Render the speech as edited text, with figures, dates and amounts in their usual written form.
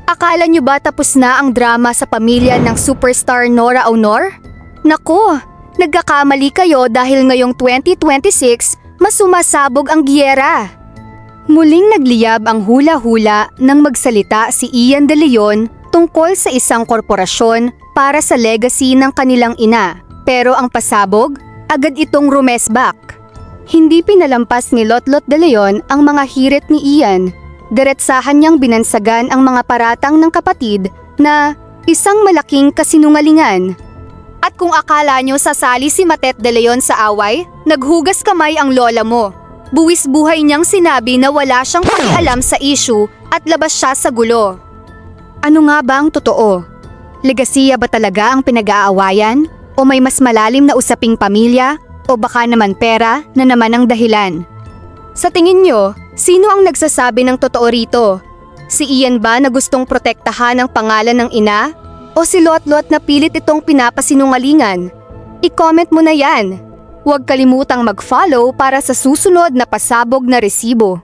Akala nyo ba tapos na ang drama sa pamilya ng superstar Nora Aunor? Naku, nagkakamali kayo dahil ngayong 2026 mas sumasabog ang giyera. Muling nagliyab ang hula-hula nang magsalita si Ian De Leon tungkol sa isang korporasyon para sa legacy ng kanilang ina. Pero ang pasabog, agad itong rumesbak. Hindi pinalampas ni Lotlot De Leon ang mga hirit ni Ian. Diretsahan niyang binansagan ang mga paratang ng kapatid na isang malaking kasinungalingan. At kung akala nyo sasali si Matet De Leon sa away, naghugas kamay ang lola mo. Buwis buhay niyang sinabi na wala siyang pakialam sa issue at labas siya sa gulo. Ano nga ba ang totoo? Legasiya ba talaga ang pinag-aawayan? O may mas malalim na usaping pamilya? O baka naman pera na naman ang dahilan? Sa tingin nyo, sino ang nagsasabi ng totoo rito? Si Ian ba na gustong protektahan ang pangalan ng ina? O si Lotlot na pilit itong pinapasinungalingan? I-comment mo na yan! Huwag kalimutang mag-follow para sa susunod na pasabog na resibo.